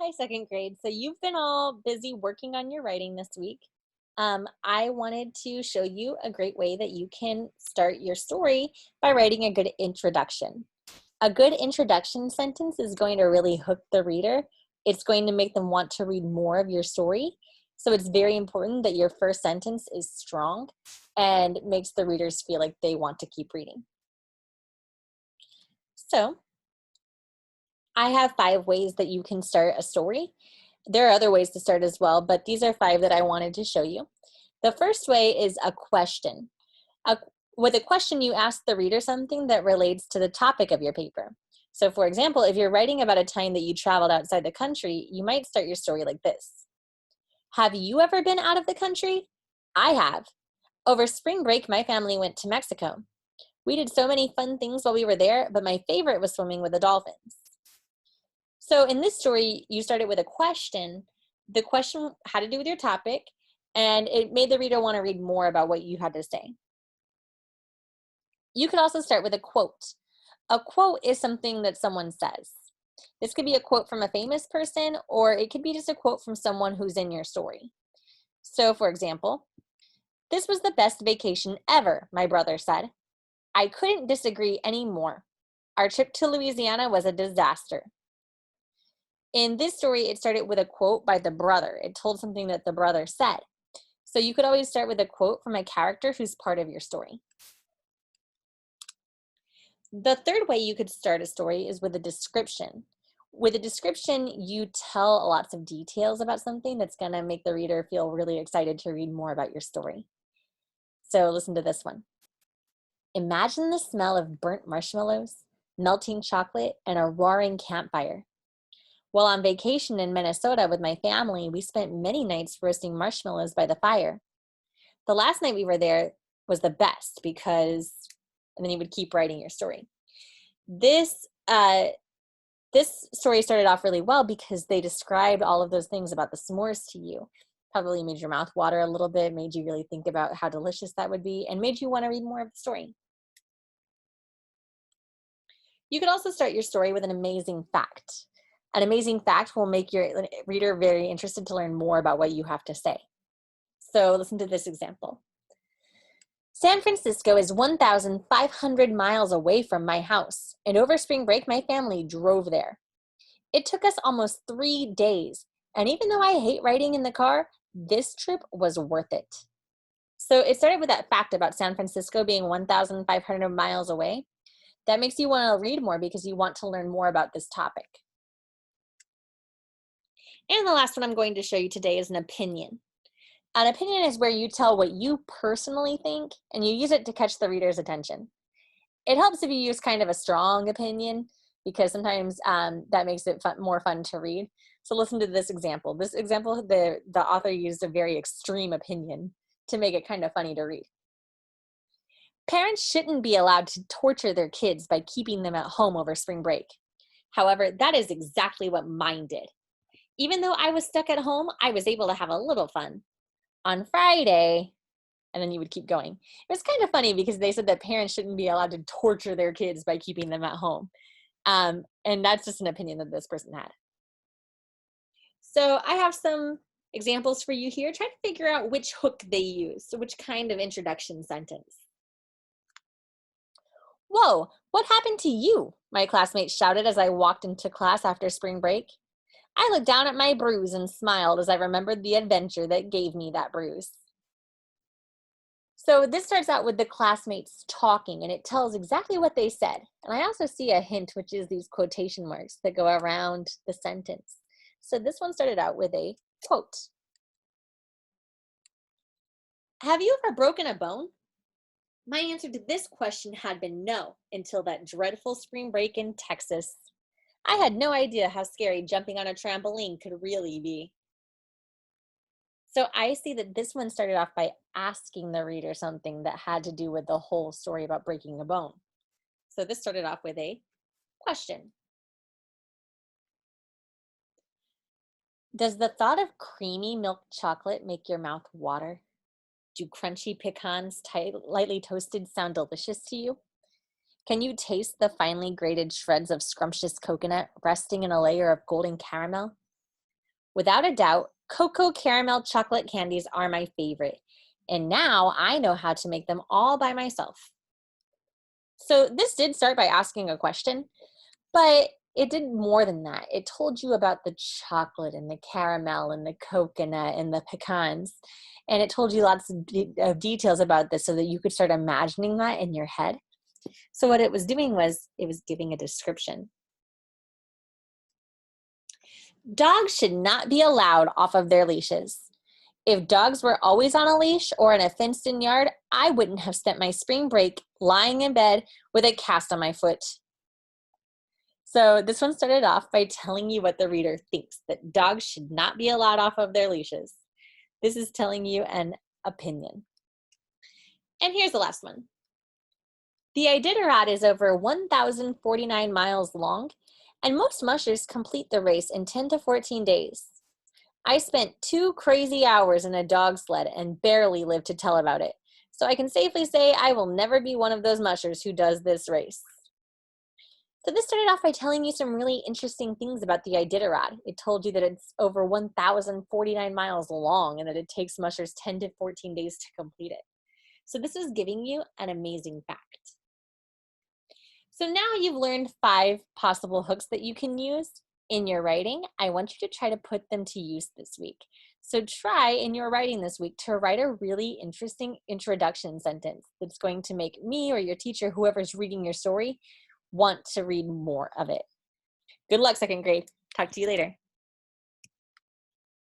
Hi, second grade. So you've been all busy working on your writing this week. I wanted to show you a great way that you can start your story by writing a good introduction. A good introduction sentence is going to really hook the reader. It's going to make them want to read more of your story. So it's very important that your first sentence is strong and makes the readers feel like they want to keep reading. So I have 5 ways that you can start a story. There are other ways to start as well, but these are 5 that I wanted to show you. The first way is a question. A, with a question, you ask the reader something that relates to the topic of your paper. So for example, if you're writing about a time that you traveled outside the country, you might start your story like this. Have you ever been out of the country? I have. Over spring break, my family went to Mexico. We did so many fun things while we were there, but my favorite was swimming with the dolphins. So in this story, you started with a question. The question had to do with your topic, and it made the reader want to read more about what you had to say. You could also start with a quote. A quote is something that someone says. This could be a quote from a famous person, or it could be just a quote from someone who's in your story. So for example, this was the best vacation ever, my brother said. I couldn't disagree anymore. Our trip to Louisiana was a disaster. In this story, it started with a quote by the brother. It told something that the brother said. So you could always start with a quote from a character who's part of your story. The third way you could start a story is with a description. With a description, you tell lots of details about something that's going to make the reader feel really excited to read more about your story. So listen to this one. Imagine the smell of burnt marshmallows, melting chocolate, and a roaring campfire. While on vacation in Minnesota with my family, we spent many nights roasting marshmallows by the fire. The last night we were there was the best because, and then you would keep writing your story. This story started off really well because they described all of those things about the s'mores to you. Probably made your mouth water a little bit, made you really think about how delicious that would be, and made you want to read more of the story. You could also start your story with an amazing fact. An amazing fact will make your reader very interested to learn more about what you have to say. So listen to this example. San Francisco is 1,500 miles away from my house, and over spring break, my family drove there. It took us almost 3 days, and even though I hate riding in the car, this trip was worth it. So it started with that fact about San Francisco being 1,500 miles away. That makes you want to read more because you want to learn more about this topic. And the last one I'm going to show you today is an opinion. An opinion is where you tell what you personally think and you use it to catch the reader's attention. It helps if you use kind of a strong opinion because sometimes that makes it more fun to read. So listen to this example. This example, the author used a very extreme opinion to make it kind of funny to read. Parents shouldn't be allowed to torture their kids by keeping them at home over spring break. However, that is exactly what mine did. Even though I was stuck at home, I was able to have a little fun. On Friday, and then you would keep going. It was kind of funny because they said that parents shouldn't be allowed to torture their kids by keeping them at home. And that's just an opinion that this person had. So I have some examples for you here. Try to figure out which hook they use. So which kind of introduction sentence. Whoa, what happened to you? My classmates shouted as I walked into class after spring break. I looked down at my bruise and smiled as I remembered the adventure that gave me that bruise. So this starts out with the classmates talking, and it tells exactly what they said. And I also see a hint, which is these quotation marks that go around the sentence. So this one started out with a quote. Have you ever broken a bone? My answer to this question had been no until that dreadful spring break in Texas. I had no idea how scary jumping on a trampoline could really be. So I see that this one started off by asking the reader something that had to do with the whole story about breaking a bone. So this started off with a question. Does the thought of creamy milk chocolate make your mouth water? Do crunchy pecans lightly toasted sound delicious to you? Can you taste the finely grated shreds of scrumptious coconut resting in a layer of golden caramel? Without a doubt, cocoa caramel chocolate candies are my favorite. And now I know how to make them all by myself. So this did start by asking a question, but it did more than that. It told you about the chocolate and the caramel and the coconut and the pecans. And it told you lots of details about this so that you could start imagining that in your head. So what it was doing was it was giving a description. Dogs should not be allowed off of their leashes. If dogs were always on a leash or in a fenced-in yard, I wouldn't have spent my spring break lying in bed with a cast on my foot. So this one started off by telling you what the reader thinks, that dogs should not be allowed off of their leashes. This is telling you an opinion. And here's the last one. The Iditarod is over 1,049 miles long, and most mushers complete the race in 10 to 14 days. I spent 2 crazy hours in a dog sled and barely lived to tell about it. So I can safely say I will never be one of those mushers who does this race. So this started off by telling you some really interesting things about the Iditarod. It told you that it's over 1,049 miles long and that it takes mushers 10 to 14 days to complete it. So this was giving you an amazing fact. So now you've learned 5 possible hooks that you can use in your writing. I want you to try to put them to use this week. So try in your writing this week to write a really interesting introduction sentence that's going to make me or your teacher, whoever's reading your story, want to read more of it. Good luck, second grade. Talk to you later.